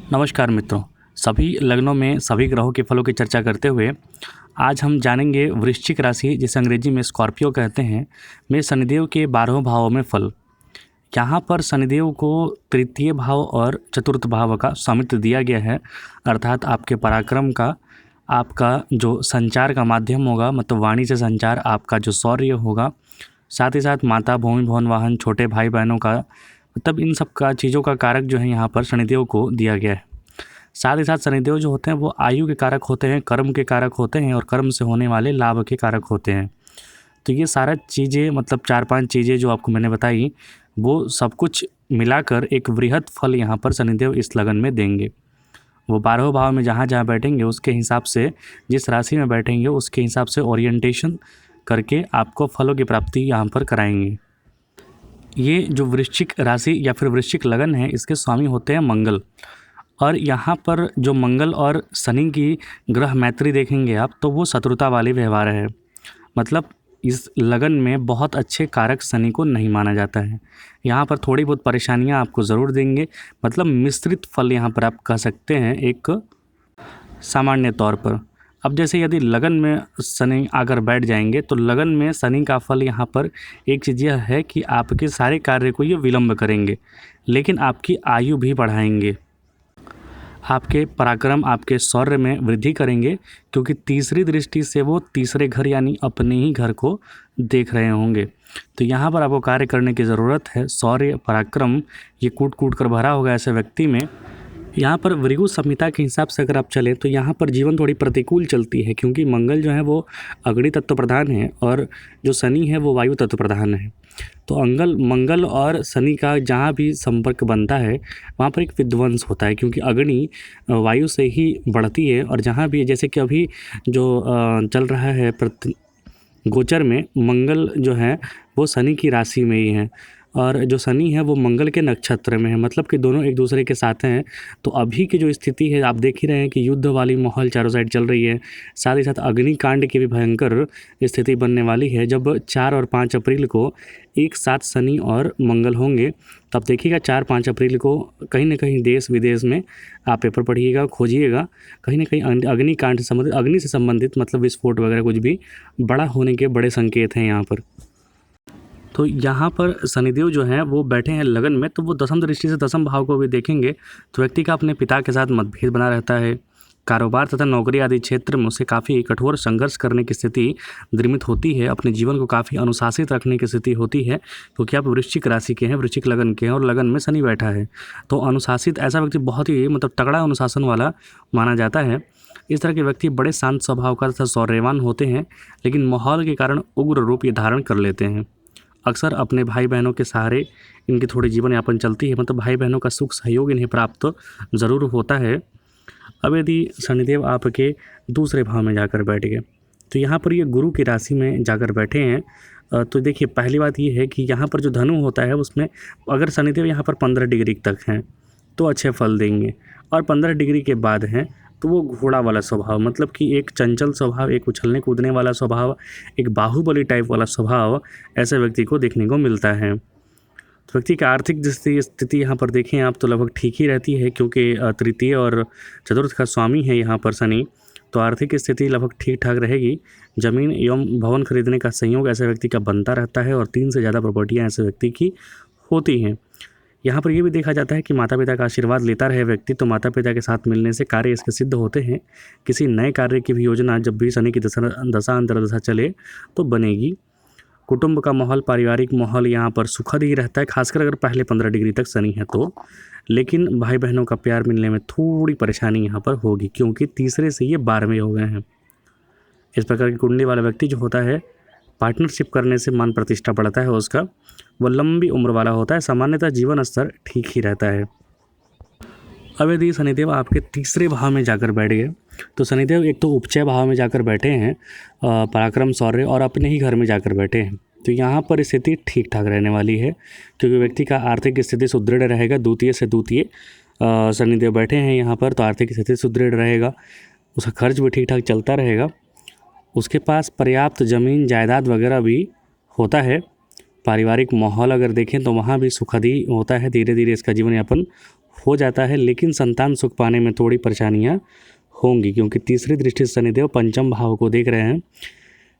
नमस्कार मित्रों। सभी लग्नों में सभी ग्रहों के फलों की चर्चा करते हुए आज हम जानेंगे वृश्चिक राशि, जिसे अंग्रेजी में स्कॉर्पियो कहते हैं, में शनिदेव के 12 भावों में फल। यहाँ पर शनिदेव को तृतीय भाव और चतुर्थ भाव का स्वामित्व दिया गया है, अर्थात आपके पराक्रम का, आपका जो संचार का माध्यम होगा, मतलब वाणी से संचार, आपका जो शौर्य होगा, साथ ही साथ माता, भूमि, भवन, वाहन, छोटे भाई बहनों का, मतलब इन सब का चीज़ों का कारक जो है यहाँ पर शनिदेव को दिया गया है। साथ ही साथ शनिदेव जो होते हैं वो आयु के कारक होते हैं, कर्म के कारक होते हैं और कर्म से होने वाले लाभ के कारक होते हैं। तो ये सारा चीज़ें, मतलब 4-5 चीज़ें जो आपको मैंने बताई, वो सब कुछ मिलाकर एक वृहद फल यहाँ पर शनिदेव इस लगन में देंगे। वो 12 भाव में जहाँ जहाँ बैठेंगे उसके हिसाब से, जिस राशि में बैठेंगे उसके हिसाब से ओरिएंटेशन करके आपको फलों की प्राप्ति यहाँ पर कराएंगे। ये जो वृश्चिक राशि या फिर वृश्चिक लगन है, इसके स्वामी होते हैं मंगल। और यहाँ पर जो मंगल और शनि की ग्रह मैत्री देखेंगे आप, तो वो शत्रुता वाले व्यवहार है। मतलब इस लगन में बहुत अच्छे कारक शनि को नहीं माना जाता है। यहाँ पर थोड़ी बहुत परेशानियाँ आपको ज़रूर देंगे, मतलब मिश्रित फल यहाँ पर आप कह सकते हैं एक सामान्य तौर पर। अब जैसे यदि लगन में शनि आकर बैठ जाएंगे, तो लगन में शनि का फल यहाँ पर एक चीज़ यह है कि आपके सारे कार्य को ये विलंब करेंगे, लेकिन आपकी आयु भी बढ़ाएंगे, आपके पराक्रम, आपके शौर्य में वृद्धि करेंगे, क्योंकि तीसरी दृष्टि से वो तीसरे घर यानी अपने ही घर को देख रहे होंगे। तो यहाँ पर आपको कार्य करने की ज़रूरत है। शौर्य, पराक्रम ये कूट कूट कर भरा होगा ऐसे व्यक्ति में। यहाँ पर भृगु संहिता के हिसाब से अगर आप चलें तो यहाँ पर जीवन थोड़ी प्रतिकूल चलती है, क्योंकि मंगल जो है वो अग्नि तत्व प्रधान है और जो शनि है वो वायु तत्व प्रधान है। तो मंगल और शनि का जहाँ भी संपर्क बनता है वहाँ पर एक विध्वंस होता है, क्योंकि अग्नि वायु से ही बढ़ती है। और जहाँ भी, जैसे कि अभी जो चल रहा है गोचर में, मंगल जो है वो शनि की राशि में ही है और जो शनि है वो मंगल के नक्षत्र में है, मतलब कि दोनों एक दूसरे के साथ हैं। तो अभी की जो स्थिति है आप देख ही रहे हैं कि युद्ध वाली माहौल चारों साइड चल रही है। साथ ही साथ अग्निकांड की भी भयंकर स्थिति बनने वाली है। जब 4 और 5 अप्रैल को एक साथ शनि और मंगल होंगे, तब देखिएगा 4-5 अप्रैल को कहीं ना कहीं देश विदेश में आप पेपर पढ़िएगा, खोजिएगा, कहीं ना कहीं अग्निकांड से संबंधित, अग्नि से संबंधित, मतलब विस्फोट वगैरह कुछ भी बड़ा होने के बड़े संकेत हैं यहाँ पर। तो यहाँ पर शनिदेव जो हैं वो बैठे हैं लगन में, तो वो दसम दृष्टि से दसम भाव को भी देखेंगे, तो व्यक्ति का अपने पिता के साथ मतभेद बना रहता है। कारोबार तथा नौकरी आदि क्षेत्र में उसे काफ़ी कठोर संघर्ष करने की स्थिति निर्मित होती है। अपने जीवन को काफ़ी अनुशासित रखने की स्थिति होती है, क्योंकि आप वृश्चिक राशि के हैं, वृश्चिक लगन के हैं और लगन में शनि बैठा है। तो अनुशासित ऐसा व्यक्ति बहुत ही, मतलब तगड़ा अनुशासन वाला माना जाता है। इस तरह के व्यक्ति बड़े शांत स्वभाव का तथा शौर्यवान होते हैं, लेकिन माहौल के कारण उग्र रूप ये धारण कर लेते हैं। अक्सर अपने भाई बहनों के सहारे इनकी थोड़ी जीवन यापन चलती है, मतलब भाई बहनों का सुख सहयोग इन्हें प्राप्त ज़रूर होता है। अब यदि शनिदेव आपके दूसरे भाव में जाकर बैठ गए, तो यहाँ पर ये गुरु की राशि में जाकर बैठे हैं। तो देखिए, पहली बात ये है कि यहाँ पर जो धनु होता है उसमें अगर शनिदेव यहाँ पर 15 डिग्री तक हैं तो अच्छे फल देंगे, और 15 डिग्री के बाद हैं तो वो घोड़ा वाला स्वभाव, मतलब कि एक चंचल स्वभाव, एक उछलने कूदने वाला स्वभाव, एक बाहुबली टाइप वाला स्वभाव ऐसे व्यक्ति को देखने को मिलता है। तो व्यक्ति की आर्थिक स्थिति यहाँ पर देखें आप तो लगभग ठीक ही रहती है, क्योंकि तृतीय और चतुर्थ का स्वामी है यहाँ पर शनि, तो आर्थिक स्थिति लगभग ठीक ठाक रहेगी। जमीन एवं भवन खरीदने का संयोग ऐसे व्यक्ति का बनता रहता है और 3 से ज़्यादा प्रॉपर्टियाँ ऐसे व्यक्ति की होती हैं। यहाँ पर यह भी देखा जाता है कि माता पिता का आशीर्वाद लेता रहे व्यक्ति, तो माता पिता के साथ मिलने से कार्य इसके सिद्ध होते हैं। किसी नए कार्य की भी योजना जब भी शनि की दशा अंतर्दशा चले तो बनेगी। कुटुंब का माहौल, पारिवारिक माहौल यहाँ पर सुखद ही रहता है, खासकर अगर पहले 15 डिग्री तक शनि है तो। लेकिन भाई बहनों का प्यार मिलने में थोड़ी परेशानी यहाँ पर होगी, क्योंकि तीसरे से ये 12वें हो गए हैं। इस प्रकार की कुंडली वाला व्यक्ति जो होता है, पार्टनरशिप करने से मान प्रतिष्ठा बढ़ता है उसका, वो लंबी उम्र वाला होता है, सामान्यतः जीवन स्तर ठीक ही रहता है। अब यदि शनिदेव आपके तीसरे भाव में जाकर बैठ गए, तो शनिदेव एक तो उपचय भाव में जाकर बैठे हैं, पराक्रम, शौर्य, और अपने ही घर में जाकर बैठे हैं, तो यहाँ पर स्थिति ठीक ठाक रहने वाली है, क्योंकि व्यक्ति का आर्थिक स्थिति सुदृढ़ रहेगा। द्वितीय से द्वितीय शनिदेव बैठे हैं यहाँ पर, तो आर्थिक स्थिति सुदृढ़ रहेगा, उसका खर्च भी ठीक ठाक चलता रहेगा। उसके पास पर्याप्त ज़मीन जायदाद वगैरह भी होता है। पारिवारिक माहौल अगर देखें तो वहाँ भी सुखद ही होता है, धीरे धीरे इसका जीवन यापन हो जाता है, लेकिन संतान सुख पाने में थोड़ी परेशानियाँ होंगी, क्योंकि तीसरी दृष्टि से शनिदेव पंचम भाव को देख रहे हैं।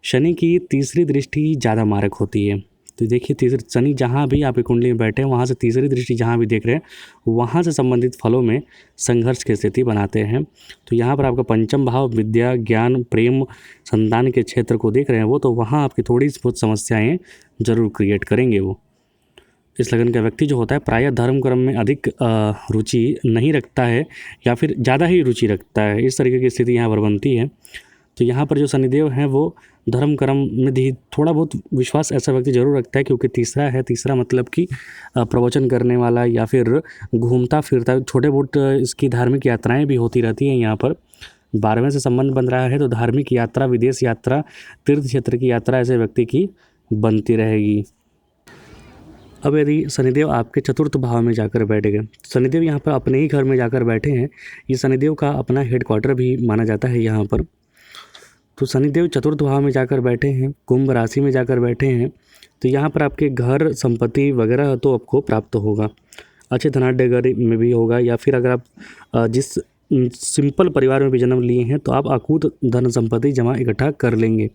शनि की तीसरी दृष्टि ज़्यादा मारक होती है। तो देखिए, तीसरी शनि जहाँ भी आपकी कुंडली में बैठे हैं, वहाँ से तीसरी दृष्टि जहाँ भी देख रहे हैं, वहाँ से संबंधित फलों में संघर्ष की स्थिति बनाते हैं। तो यहाँ पर आपका पंचम भाव विद्या, ज्ञान, प्रेम, संतान के क्षेत्र को देख रहे हैं वो, तो वहाँ आपकी थोड़ी बहुत समस्याएं जरूर क्रिएट करेंगे वो। इस लगन का व्यक्ति जो होता है प्रायः धर्म कर्म में अधिक रुचि नहीं रखता है, या फिर ज़्यादा ही रुचि रखता है, इस तरीके की स्थिति यहाँ पर बनती है। तो यहाँ पर जो शनिदेव हैं वो धर्म कर्म में भी थोड़ा बहुत विश्वास ऐसा व्यक्ति जरूर रखता है, क्योंकि तीसरा है। तीसरा मतलब कि प्रवचन करने वाला, या फिर घूमता फिरता, छोटे बहुत इसकी धार्मिक यात्राएं भी होती रहती हैं। यहाँ पर 12वें से संबंध बन रहा है, तो धार्मिक यात्रा, विदेश यात्रा, तीर्थ क्षेत्र की यात्रा ऐसे व्यक्ति की बनती रहेगी। अब यदि शनिदेव आपके चतुर्थ भाव में जाकर बैठ गए, शनिदेव यहाँ पर अपने ही घर में जाकर बैठे हैं, ये शनिदेव का अपना हेडक्वार्टर भी माना जाता है यहाँ पर। तो शनिदेव चतुर्थ भाव में जाकर बैठे हैं, कुंभ राशि में जाकर बैठे हैं, तो यहाँ पर आपके घर, संपत्ति वगैरह तो आपको प्राप्त होगा, अच्छे धनाढ्य में भी होगा। या फिर अगर आप जिस सिंपल परिवार में भी जन्म लिए हैं, तो आप अकूत धन संपत्ति जमा इकट्ठा कर लेंगे।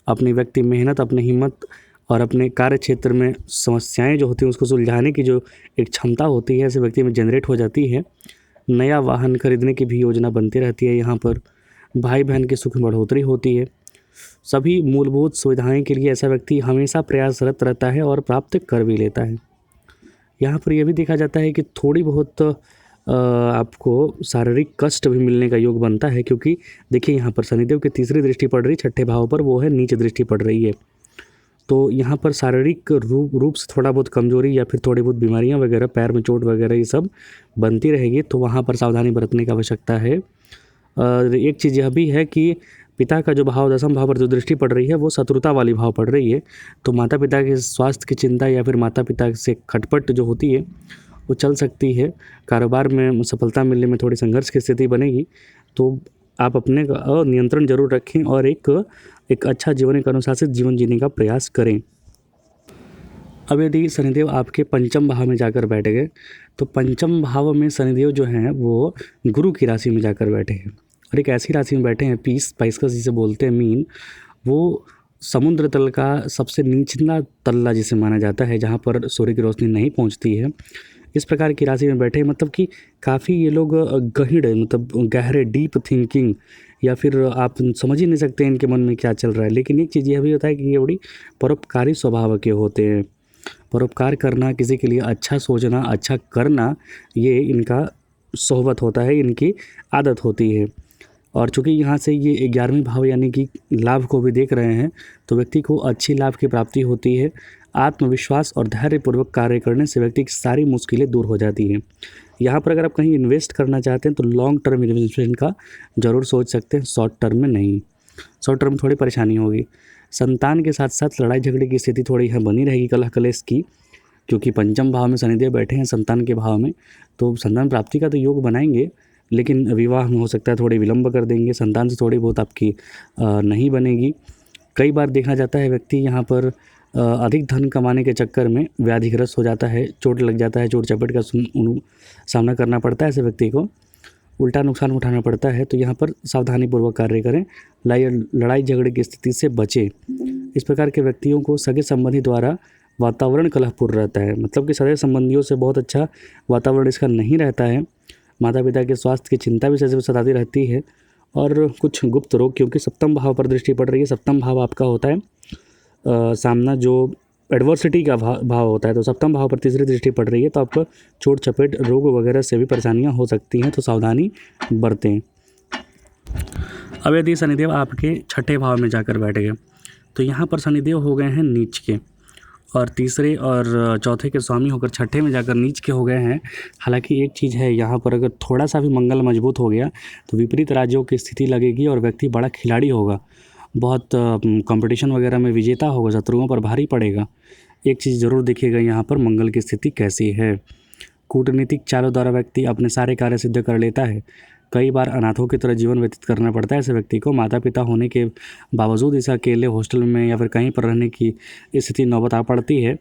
अपनी व्यक्ति मेहनत, अपनी हिम्मत और अपने कार्य क्षेत्र में समस्याएं जो होती हैं उसको सुलझाने की जो एक क्षमता होती है ऐसे व्यक्ति में जनरेट हो जाती है। नया वाहन खरीदने की भी योजना बनती रहती है। यहाँ पर भाई बहन के सुख में बढ़ोतरी होती है। सभी मूलभूत सुविधाएं के लिए ऐसा व्यक्ति हमेशा प्रयासरत रहता है और प्राप्त कर भी लेता है। यहाँ पर यह भी देखा जाता है कि थोड़ी बहुत आपको शारीरिक कष्ट भी मिलने का योग बनता है, क्योंकि देखिए यहाँ पर शनिदेव की तीसरी दृष्टि पड़ रही, छठे भाव पर, वो है नीच दृष्टि पड़ रही है। तो यहाँ पर शारीरिक रूप से थोड़ा बहुत कमजोरी या फिर थोड़ी बहुत बीमारियाँ वगैरह, पैर में चोट वगैरह, ये सब बनती रहेगी। तो वहाँ पर सावधानी बरतने की आवश्यकता है। और एक चीज़ यह भी है कि पिता का जो भाव, दसम भाव पर जो दृष्टि पड़ रही है, वो शत्रुता वाली भाव पड़ रही है। तो माता पिता के स्वास्थ्य की चिंता या फिर माता पिता से खटपट जो होती है वो चल सकती है। कारोबार में सफलता मिलने में थोड़ी संघर्ष की स्थिति बनेगी। तो आप अपने नियंत्रण जरूर रखें और एक अच्छा जीवन, एक अनुशासित जीवन जीने का प्रयास करें। अब यदि शनिदेव आपके पंचम भाव में जाकर बैठ गए, तो पंचम भाव में शनिदेव जो हैं वो गुरु की राशि में जाकर बैठे हैं, और एक ऐसी राशि में बैठे हैं, पाइस्कस जिसे बोलते हैं, मीन, वो समुद्र तल का सबसे निचला तल्ला जिसे माना जाता है, जहाँ पर सूर्य की रोशनी नहीं पहुँचती है। इस प्रकार की राशि में बैठे, मतलब कि काफ़ी ये लोग गहरे, मतलब गहरे, डीप थिंकिंग, या फिर आप समझ ही नहीं सकते इनके मन में क्या चल रहा है। लेकिन एक चीज़ यह भी होता है कि ये बड़ी परोपकारी स्वभाव के होते हैं। परोपकार करना, किसी के लिए अच्छा सोचना, अच्छा करना, ये इनका सोहबत होता है, इनकी आदत होती है। और चूँकि यहाँ से ये 11वें भाव यानी कि लाभ को भी देख रहे हैं, तो व्यक्ति को अच्छी लाभ की प्राप्ति होती है। आत्मविश्वास और धैर्यपूर्वक कार्य करने से व्यक्ति की सारी मुश्किलें दूर हो जाती हैं। यहाँ पर अगर आप कहीं इन्वेस्ट करना चाहते हैं तो लॉन्ग टर्म इन्वेस्टमेंट का ज़रूर सोच सकते हैं, शॉर्ट टर्म में नहीं। शॉर्ट टर्म में थोड़ी परेशानी होगी। संतान के साथ साथ लड़ाई झगड़े की स्थिति थोड़ी यहाँ बनी रहेगी, कलह कलेश की, क्योंकि पंचम भाव में शनिदेव बैठे हैं संतान के भाव में। तो संतान प्राप्ति का तो योग बनाएंगे, लेकिन विवाह में हो सकता है थोड़ी विलंब कर देंगे। संतान से थोड़ी बहुत आपकी नहीं बनेगी। कई बार देखा जाता है व्यक्ति यहाँ पर अधिक धन कमाने के चक्कर में व्याधिग्रस्त हो जाता है, चोट लग जाता है, चोट चपेट का सामना करना पड़ता है ऐसे व्यक्ति को, उल्टा नुकसान उठाना पड़ता है। तो यहाँ पर सावधानीपूर्वक कार्य करें, लड़ाई झगड़े की स्थिति से बचें। इस प्रकार के व्यक्तियों को सगे संबंधी द्वारा वातावरण कलहपूर्ण रहता है, मतलब कि सगे संबंधियों से बहुत अच्छा वातावरण इसका नहीं रहता है। माता पिता के स्वास्थ्य की चिंता भी सताती रहती है, और कुछ गुप्त रोग, क्योंकि सप्तम भाव पर दृष्टि पड़ रही है। सप्तम भाव आपका होता है सामना, जो एडवर्सिटी का भाव होता है। तो सप्तम भाव पर तीसरी दृष्टि पड़ रही है, तो आपको चोट चपेट, रोग वगैरह से भी परेशानियां हो सकती हैं, तो सावधानी बरतें। अब यदि शनिदेव आपके छठे भाव में जाकर बैठ गए, तो यहाँ पर शनिदेव हो गए हैं नीच के, और तीसरे और चौथे के स्वामी होकर छठे में जाकर नीच के हो गए हैं। हालांकि एक चीज़ है, यहाँ पर अगर थोड़ा सा भी मंगल मजबूत हो गया तो विपरीत राज्यों की स्थिति लगेगी, और व्यक्ति बड़ा खिलाड़ी होगा, बहुत कंपटीशन वगैरह में विजेता होगा, शत्रुओं पर भारी पड़ेगा। एक चीज़ ज़रूर देखिएगा यहाँ पर मंगल की स्थिति कैसी है। कूटनीतिक चालों द्वारा व्यक्ति अपने सारे कार्य सिद्ध कर लेता है। कई बार अनाथों की तरह जीवन व्यतीत करना पड़ता है ऐसे व्यक्ति को। माता पिता होने के बावजूद इसे अकेले हॉस्टल में या फिर कहीं पर रहने की स्थिति नौबत आ पड़ती है।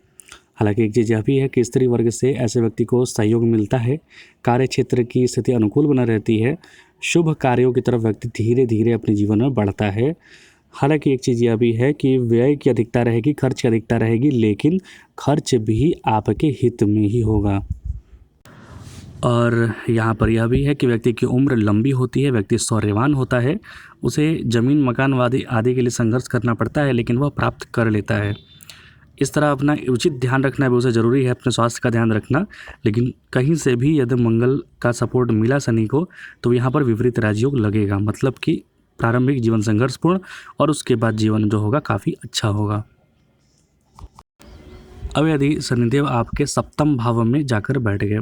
हालांकि एक चीज़ यह भी है कि स्त्री वर्ग से ऐसे व्यक्ति को सहयोग मिलता है, कार्य क्षेत्र की स्थिति अनुकूल बना रहती है, शुभ कार्यों की तरफ व्यक्ति धीरे धीरे अपने जीवन में बढ़ता है। हालांकि एक चीज़ यह भी है कि व्यय की अधिकता रहेगी, खर्च की अधिकता रहेगी, लेकिन खर्च भी आपके हित में ही होगा। और यहाँ पर यह भी है कि व्यक्ति की उम्र लंबी होती है, व्यक्ति शौर्यवान होता है, उसे ज़मीन मकान आदि के लिए संघर्ष करना पड़ता है, लेकिन वह प्राप्त कर लेता है। इस तरह अपना उचित ध्यान रखना भी उसे ज़रूरी है, अपने स्वास्थ्य का ध्यान रखना। लेकिन कहीं से भी यदि मंगल का सपोर्ट मिला शनि को, तो यहाँ पर विपरीत राजयोग लगेगा, मतलब कि प्रारंभिक जीवन संघर्षपूर्ण और उसके बाद जीवन जो होगा काफ़ी अच्छा होगा। अब यदि शनिदेव आपके सप्तम भाव में जाकर बैठ गए,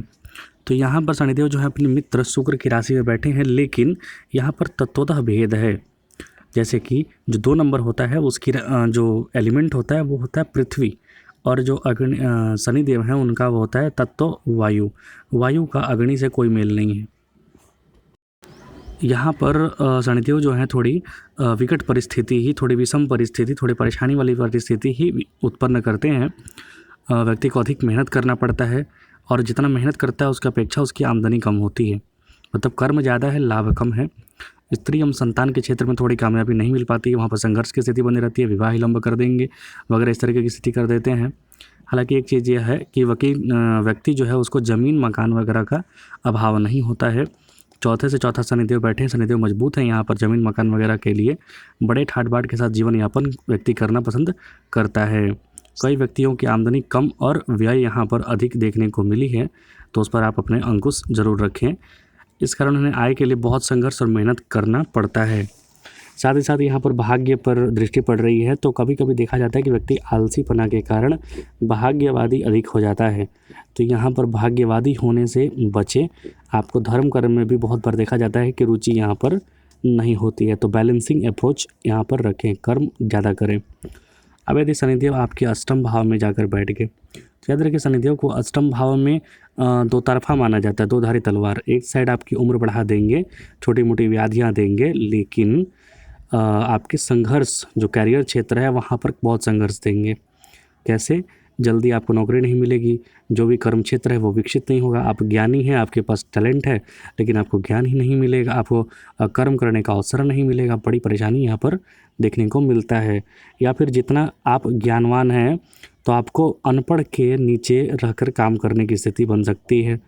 तो यहाँ पर शनिदेव जो है अपने मित्र शुक्र की राशि में बैठे हैं, लेकिन यहाँ पर तत्वतः भेद है। जैसे कि जो 2 नंबर होता है उसकी जो एलिमेंट होता है वो होता है पृथ्वी, और जो शनिदेव हैं उनका वो होता है तत्व वायु। वायु का अग्नि से कोई मेल नहीं है। यहाँ पर शनिदेव जो है थोड़ी विकट परिस्थिति ही, थोड़ी विषम परिस्थिति, थोड़ी परेशानी वाली परिस्थिति ही उत्पन्न करते हैं। व्यक्ति को अधिक मेहनत करना पड़ता है, और जितना मेहनत करता है उसकी अपेक्षा उसकी आमदनी कम होती है, मतलब कर्म ज़्यादा है, लाभ कम है। स्त्री एवं संतान के क्षेत्र में थोड़ी कामयाबी नहीं मिल पाती है, वहाँ पर संघर्ष की स्थिति बनी रहती है, विवाह विलंब कर देंगे वगैरह इस तरीके की स्थिति कर देते हैं। हालांकि एक चीज़ यह है कि व्यक्ति जो है उसको ज़मीन मकान वगैरह का अभाव नहीं होता है। चौथे से चौथा शनिदेव बैठे हैं, शनिदेव मजबूत हैं, यहाँ पर ज़मीन मकान वगैरह के लिए बड़े ठाट बाट के साथ जीवन यापन व्यक्ति करना पसंद करता है। कई व्यक्तियों की आमदनी कम और व्यय यहाँ पर अधिक देखने को मिली है, तो उस पर आप अपने अंकुश ज़रूर रखें। इस कारण उन्हें आय के लिए बहुत संघर्ष और मेहनत करना पड़ता है। साथ ही साथ यहाँ पर भाग्य पर दृष्टि पड़ रही है, तो कभी कभी देखा जाता है कि व्यक्ति आलसीपना के कारण भाग्यवादी अधिक हो जाता है, तो यहाँ पर भाग्यवादी होने से बचें। आपको धर्म कर्म में भी बहुत बार देखा जाता है कि रुचि यहाँ पर नहीं होती है, तो बैलेंसिंग अप्रोच यहाँ पर रखें, कर्म ज़्यादा करें। अब यदि शनिदेव आपके अष्टम भाव में जाकर बैठ गए, तो याद रखिए शनिदेव को अष्टम भाव में दो तरफा माना जाता है, दो धारी तलवार। एक साइड आपकी उम्र बढ़ा देंगे, छोटी मोटी व्याधियाँ देंगे, लेकिन आपके संघर्ष जो कैरियर क्षेत्र है वहाँ पर बहुत संघर्ष देंगे। कैसे? जल्दी आपको नौकरी नहीं मिलेगी, जो भी कर्म क्षेत्र है वो विकसित नहीं होगा। आप ज्ञानी हैं, आपके पास टैलेंट है, लेकिन आपको ज्ञान ही नहीं मिलेगा, आपको कर्म करने का अवसर नहीं मिलेगा। बड़ी परेशानी यहाँ पर देखने को मिलता है। या फिर जितना आप ज्ञानवान हैं तो आपको अनपढ़ के नीचे रहकर काम करने की स्थिति बन सकती है।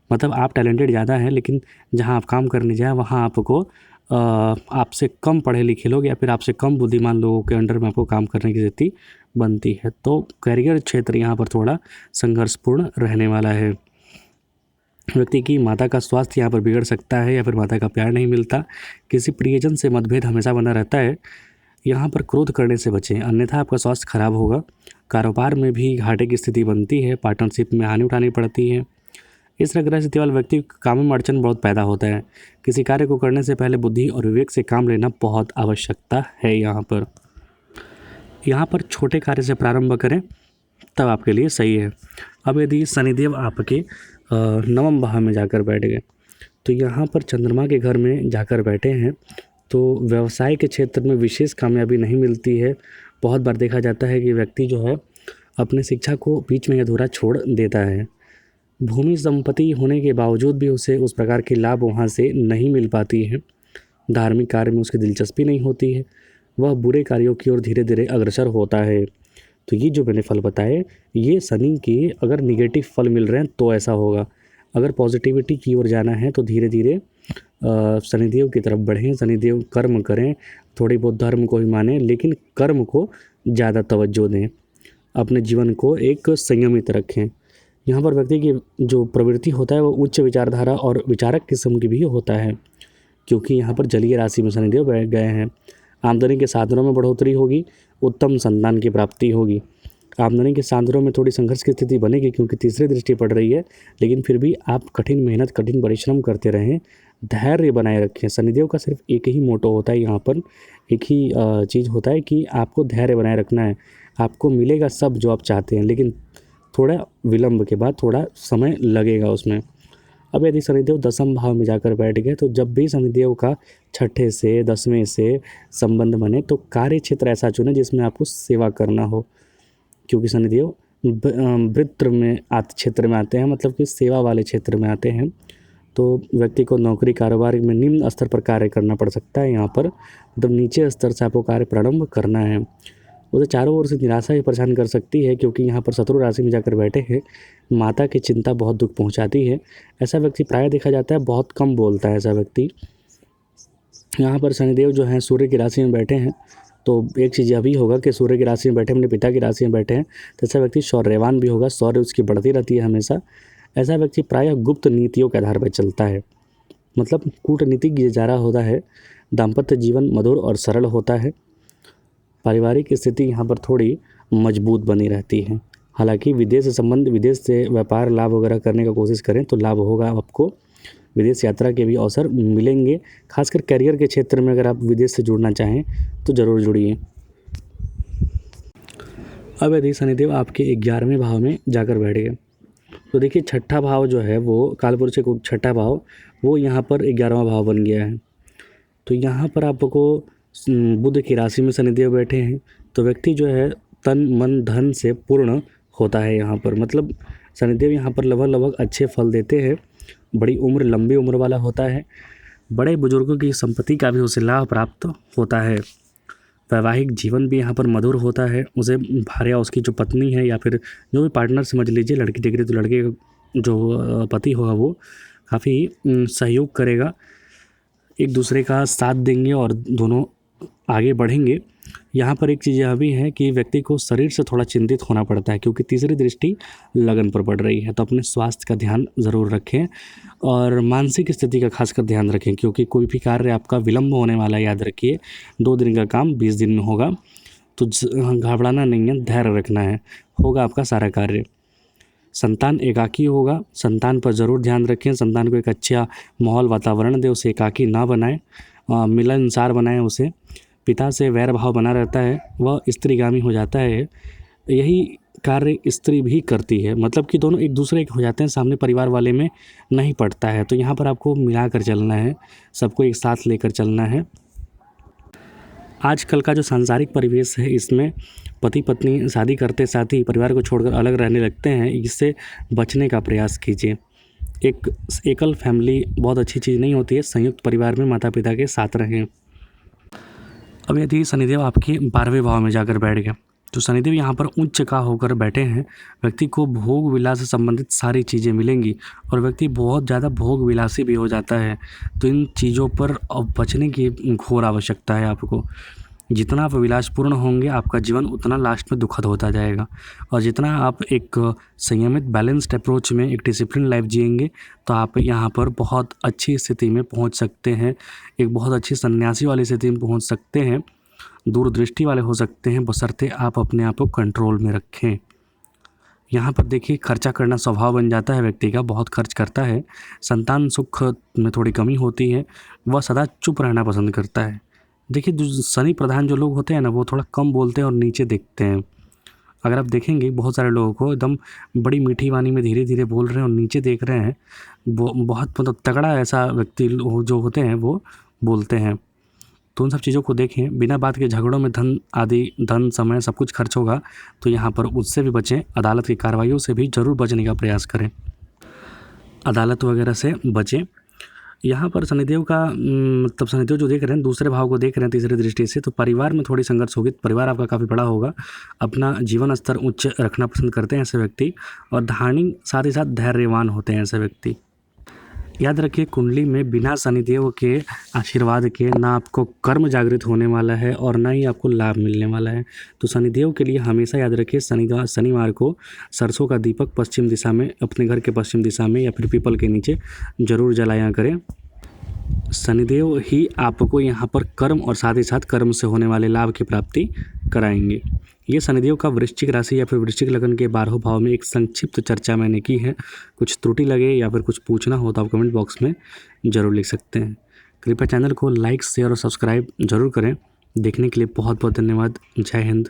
मतलब आप टैलेंटेड ज़्यादा हैं, लेकिन जहाँ आप काम करने जाएँ वहाँ आपको आपसे कम पढ़े लिखे लोग या फिर आपसे कम बुद्धिमान लोगों के अंडर में आपको काम करने की स्थिति बनती है। तो करियर क्षेत्र यहाँ पर थोड़ा संघर्षपूर्ण रहने वाला है। व्यक्ति की माता का स्वास्थ्य यहाँ पर बिगड़ सकता है, या फिर माता का प्यार नहीं मिलता। किसी प्रियजन से मतभेद हमेशा बना रहता है। यहाँ पर क्रोध करने से बचें, अन्यथा आपका स्वास्थ्य खराब होगा। कारोबार में भी घाटे की स्थिति बनती है, पार्टनरशिप में हानि उठानी पड़ती है। इस ग्रह स्थिति वाले व्यक्ति काम में अड़चन बहुत पैदा होता है। किसी कार्य को करने से पहले बुद्धि और विवेक से काम लेना बहुत आवश्यकता है। यहाँ पर छोटे कार्य से प्रारंभ करें, तब आपके लिए सही है। अब यदि शनिदेव आपके नवम भाव में जाकर बैठ गए, तो यहाँ पर चंद्रमा के घर में जाकर बैठे हैं, तो व्यवसाय के क्षेत्र में विशेष कामयाबी नहीं मिलती है। बहुत बार देखा जाता है कि व्यक्ति जो है अपने शिक्षा को बीच में अधूरा छोड़ देता है। भूमि संपत्ति होने के बावजूद भी उसे उस प्रकार के लाभ वहाँ से नहीं मिल पाती है। धार्मिक कार्य में उसकी दिलचस्पी नहीं होती है, वह बुरे कार्यों की ओर धीरे धीरे अग्रसर होता है। तो ये जो मैंने फल बताए, ये शनि के अगर निगेटिव फल मिल रहे हैं तो ऐसा होगा। अगर पॉजिटिविटी की ओर जाना है तो धीरे धीरे शनिदेव की तरफ बढ़ें, शनिदेव कर्म करें, थोड़ी बहुत धर्म को ही मानें, लेकिन कर्म को ज़्यादा तवज्जो दें। अपने जीवन को एक संयमित रखें। यहाँ पर व्यक्ति की जो प्रवृत्ति होता है वो उच्च विचारधारा और विचारक किस्म की भी होता है, क्योंकि यहाँ पर जलीय राशि में शनिदेव बैठ गए हैं। आमदनी के साधनों में बढ़ोतरी होगी, उत्तम संतान की प्राप्ति होगी। आमदनी के साधनों में थोड़ी संघर्ष की स्थिति बनेगी, क्योंकि तीसरी दृष्टि पड़ रही है, लेकिन फिर भी आप कठिन मेहनत, कठिन परिश्रम करते रहें, धैर्य बनाए रखें। शनिदेव का सिर्फ एक ही मोटो होता है, यहाँ पर एक ही चीज़ होता है कि आपको धैर्य बनाए रखना है। आपको मिलेगा सब जो आप चाहते हैं, लेकिन थोड़ा विलंब के बाद थोड़ा समय लगेगा उसमें। अब यदि शनिदेव दसम भाव में जाकर बैठ गए, तो जब भी शनिदेव का छठे से 10वें से संबंध बने, तो कार्य क्षेत्र ऐसा चुने जिसमें आपको सेवा करना हो, क्योंकि शनिदेव वृत्त में क्षेत्र में आते हैं, मतलब कि सेवा वाले क्षेत्र में आते हैं। तो व्यक्ति को नौकरी कारोबार में निम्न स्तर पर कार्य करना पड़ सकता है। यहाँ पर मतलब नीचे स्तर से आपको कार्य प्रारंभ करना है। उसे चारों ओर से निराशा ही परेशान कर सकती है, क्योंकि यहाँ पर शत्रु राशि में जाकर बैठे हैं। माता की चिंता बहुत दुख पहुँचाती है। ऐसा व्यक्ति प्रायः देखा जाता है बहुत कम बोलता है ऐसा व्यक्ति। यहाँ पर शनिदेव जो हैं सूर्य की राशि में बैठे हैं, तो एक चीज़ यह भी होगा कि सूर्य की राशि में बैठे, अपने पिता की राशि में बैठे हैं, तो ऐसा व्यक्ति शौर्यवान भी होगा, शौर्य उसकी बढ़ती रहती है हमेशा। ऐसा व्यक्ति प्रायः गुप्त नीतियों के आधार पर चलता है, मतलब कूटनीतिक ये जारा होता है। दाम्पत्य जीवन मधुर और सरल होता है। पारिवारिक स्थिति यहाँ पर थोड़ी मजबूत बनी रहती है। हालांकि विदेश संबंध, विदेश से व्यापार लाभ वगैरह करने का कोशिश करें तो लाभ होगा आपको। विदेश यात्रा के भी अवसर मिलेंगे। खासकर करियर के क्षेत्र में अगर आप विदेश से जुड़ना चाहें तो ज़रूर जुड़िए। अब यदि शनिदेव आपके 11वें भाव में जाकर बैठ गए तो देखिए छठा भाव जो है वो कालपुरुष से छठा भाव, वो यहाँ पर 11वां भाव बन गया है। तो यहाँ पर आपको बुध की राशि में शनिदेव बैठे हैं, तो व्यक्ति जो है तन मन धन से पूर्ण होता है। यहाँ पर मतलब शनिदेव यहाँ पर लगभग अच्छे फल देते हैं। बड़ी उम्र, लंबी उम्र वाला होता है। बड़े बुजुर्गों की संपत्ति का भी उसे लाभ प्राप्त होता है। वैवाहिक जीवन भी यहाँ पर मधुर होता है। उसे भार्या, उसकी जो पत्नी है या फिर जो भी पार्टनर समझ लीजिए, लड़की देख रही तो लड़के का जो पति होगा वो काफ़ी सहयोग करेगा, एक दूसरे का साथ देंगे और दोनों आगे बढ़ेंगे। यहाँ पर एक चीज़ यह भी है कि व्यक्ति को शरीर से थोड़ा चिंतित होना पड़ता है, क्योंकि तीसरी दृष्टि लगन पर पड़ रही है। तो अपने स्वास्थ्य का ध्यान ज़रूर रखें और मानसिक स्थिति का खासकर ध्यान रखें, क्योंकि कोई भी कार्य आपका विलम्ब होने वाला है। याद रखिए 2 दिन का काम 20 दिन में होगा, तो घबराना नहीं है, धैर्य रखना है, होगा आपका सारा कार्य। संतान एकाकी होगा, संतान पर ज़रूर ध्यान रखें। संतान को एक अच्छा माहौल वातावरण दें, उसे एकाकी ना बनाएं, मिलनसार बनाएं उसे। पिता से वैर भाव बना रहता है, वह स्त्रीगामी हो जाता है। यही कार्य स्त्री भी करती है, मतलब कि दोनों एक दूसरे के हो जाते हैं, सामने परिवार वाले में नहीं पड़ता है। तो यहाँ पर आपको मिला कर चलना है, सबको एक साथ लेकर चलना है। आजकल का जो सांसारिक परिवेश है, इसमें पति पत्नी शादी करते साथ ही परिवार को छोड़कर अलग रहने लगते हैं। इससे बचने का प्रयास कीजिए। एक एकल फैमिली बहुत अच्छी चीज़ नहीं होती है। संयुक्त परिवार में माता पिता के साथ रहें। अब यदि शनिदेव आपके 12वें भाव में जाकर बैठ गए तो शनिदेव यहाँ पर उच्च का होकर बैठे हैं। व्यक्ति को भोग विलास से संबंधित सारी चीज़ें मिलेंगी और व्यक्ति बहुत ज़्यादा भोग विलासी भी हो जाता है। तो इन चीज़ों पर अब बचने की घोर आवश्यकता है आपको। जितना आप विलासपूर्ण होंगे, आपका जीवन उतना लास्ट में दुखद होता जाएगा। और जितना आप एक संयमित बैलेंस्ड अप्रोच में एक डिसिप्लिन लाइफ जिएंगे, तो आप यहाँ पर बहुत अच्छी स्थिति में पहुँच सकते हैं। एक बहुत अच्छी सन्यासी वाली स्थिति में पहुँच सकते हैं, दूरदृष्टि वाले हो सकते हैं, बशर्ते आप अपने आप को कंट्रोल में रखें। यहाँ पर देखिए खर्चा करना स्वभाव बन जाता है व्यक्ति का, बहुत खर्च करता है। संतान सुख में थोड़ी कमी होती है, वह सदा चुप रहना पसंद करता है। देखिए जो शनि प्रधान जो लोग होते हैं ना, वो थोड़ा कम बोलते हैं और नीचे देखते हैं। अगर आप देखेंगे बहुत सारे लोगों को एकदम बड़ी मीठी वाणी में धीरे धीरे बोल रहे हैं और नीचे देख रहे हैं, वो बहुत मतलब तगड़ा ऐसा व्यक्ति जो होते हैं वो बोलते हैं। तो उन सब चीज़ों को देखें। बिना बात के झगड़ों में धन समय सब कुछ खर्च होगा, तो यहाँ पर उससे भी बचें। अदालत की कार्रवाइयों से भी ज़रूर बचने का प्रयास करें, अदालत वगैरह से बचें। यहाँ पर शनिदेव का मतलब शनिदेव जो देख रहे हैं, दूसरे भाव को देख रहे हैं तीसरी दृष्टि से, तो परिवार में थोड़ी संघर्ष होगी। परिवार आपका काफ़ी बड़ा होगा। अपना जीवन स्तर उच्च रखना पसंद करते हैं ऐसे व्यक्ति, और धार्मिक साथ ही साथ धैर्यवान होते हैं ऐसे व्यक्ति। याद रखिए कुंडली में बिना शनिदेव के आशीर्वाद के ना आपको कर्म जागृत होने वाला है और ना ही आपको लाभ मिलने वाला है। तो शनिदेव के लिए हमेशा याद रखिए शनिवार को सरसों का दीपक पश्चिम दिशा में, अपने घर के पश्चिम दिशा में या फिर पीपल के नीचे ज़रूर जलाया करें। शनिदेव ही आपको यहाँ पर कर्म और साथ ही साथ कर्म से होने वाले लाभ की प्राप्ति कराएंगे। ये शनिदेव का वृश्चिक राशि या फिर वृश्चिक लगन के 12 भाव में एक संक्षिप्त चर्चा मैंने की है। कुछ त्रुटि लगे या फिर कुछ पूछना हो तो आप कमेंट बॉक्स में ज़रूर लिख सकते हैं। कृपया चैनल को लाइक शेयर और सब्सक्राइब ज़रूर करें। देखने के लिए बहुत बहुत धन्यवाद। जय हिंद।